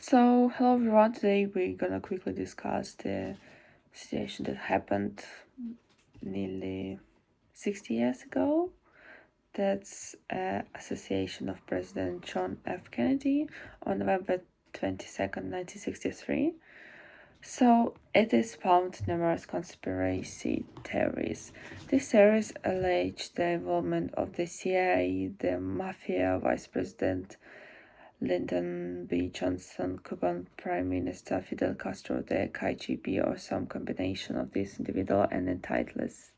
So, hello everyone. Today we're gonna quickly discuss the situation that happened nearly 60 years ago. That's assassination of President John F. Kennedy on November 22nd, 1963. So, it has spawned numerous conspiracy theories. These theories allege the involvement of the CIA, the mafia, Vice President Lyndon B. Johnson, Cuban Prime Minister Fidel Castro, the KGB, or some combination of these individual and entitleds,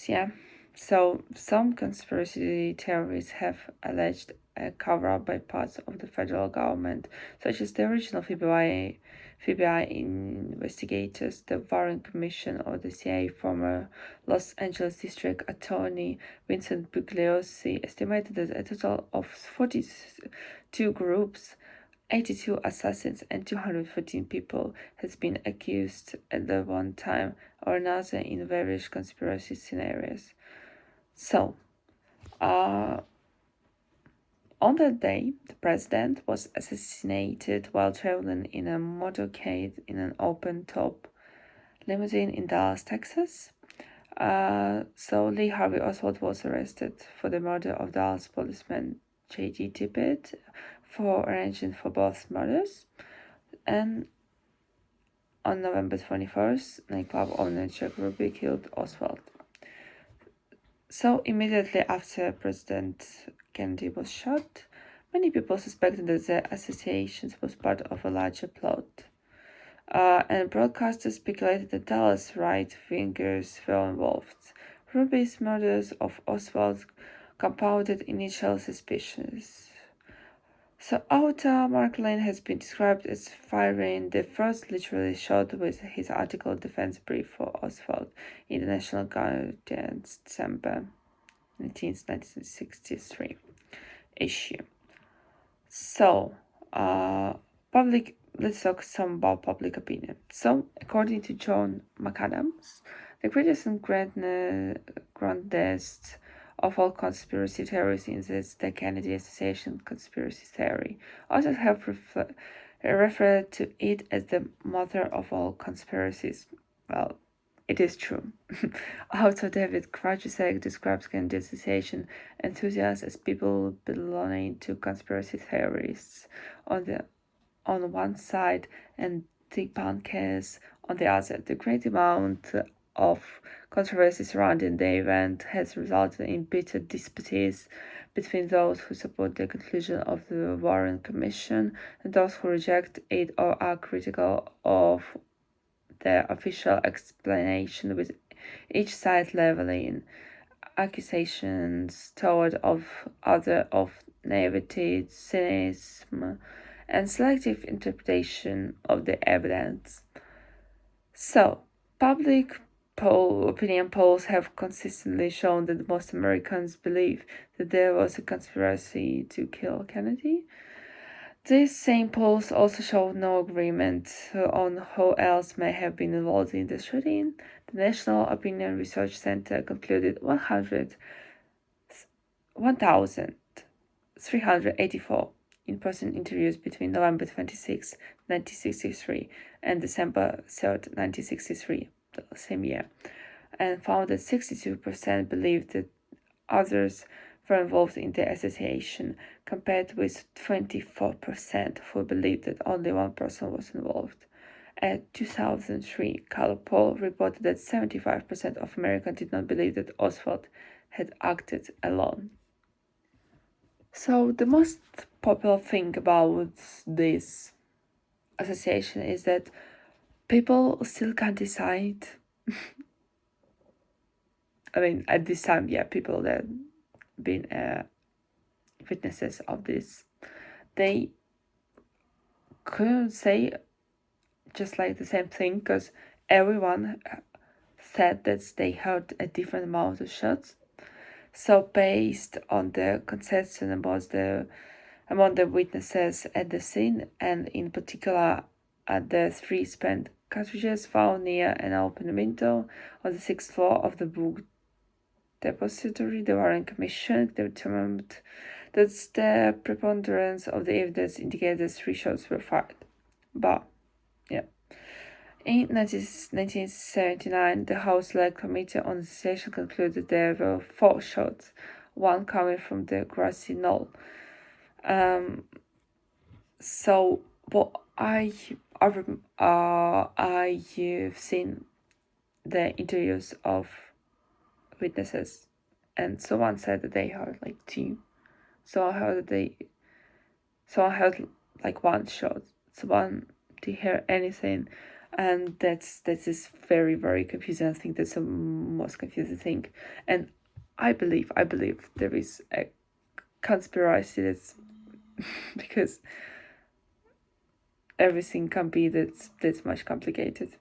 yeah. So, some conspiracy theories have alleged a cover-up by parts of the federal government, such as the original FBI investigators, the Warren Commission, or the CIA. Former Los Angeles District Attorney Vincent Bugliosi estimated that a total of 42 groups, 82 assassins, and 214 people has been accused at the one time or another in various conspiracy scenarios. So, on that day, the president was assassinated while traveling in a motorcade in an open-top limousine in Dallas, Texas. So Lee Harvey Oswald was arrested for the murder of Dallas policeman J.G. Tippit for arranging for both murders. And on November 21st, nightclub owner Jack Ruby killed Oswald. So immediately after President Kennedy was shot, many people suspected that the assassination was part of a larger plot. And broadcasters speculated that Dallas right-wingers were involved. Ruby's murders of Oswald compounded initial suspicions. So author Mark Lane has been described as firing the first literary shot with his article Defense Brief for Oswald in the National Guardian's December 1963 issue. So, let's talk some about public opinion. So, according to John McAdams, the greatest and grandest of all conspiracy theories is the Kennedy assassination conspiracy theory. Others have referred to it as the mother of all conspiracies. Well, it is true. Author David Krajicek describes Kennedy assassination enthusiasts as people belonging to conspiracy theorists on one side and debunkers on the other. The great amount of controversy surrounding the event has resulted in bitter disputes between those who support the conclusion of the Warren Commission and those who reject it or are critical of the official explanation, with each side leveling accusations toward other of naivety, cynicism, and selective interpretation of the evidence. So, public opinion polls have consistently shown that most Americans believe that there was a conspiracy to kill Kennedy. These same polls also showed no agreement on who else may have been involved in the shooting. The National Opinion Research Center concluded 1,384 in-person interviews between November 26, 1963 and December 3rd, 1963, the same year, and found that 62% believed that others were involved in the assassination, compared with 24% who believed that only one person was involved. A 2003 Gallup poll reported that 75% of Americans did not believe that Oswald had acted alone. So the most popular thing about this assassination is that people still can't decide. I mean, at this time, yeah, people that been witnesses of this, they couldn't say just like the same thing, because everyone said that they heard a different amount of shots. So based on the consensus among the witnesses at the scene, and in particular at the 3 spent cartridges found near an open window on the 6th floor of the book depository, the Warren Commission determined That's the preponderance of the evidence indicates that 3 shots were fired. But, yeah. In 1979, the House Select Committee on Assassination concluded there were 4 shots, one coming from the grassy knoll. So what I've seen the interviews of witnesses, and someone said that they heard like 2. So I heard like 1 shot. Someone didn't hear anything, and that's is very, very confusing. I think that's the most confusing thing, and I believe there is a conspiracy that's because everything can be that's much complicated.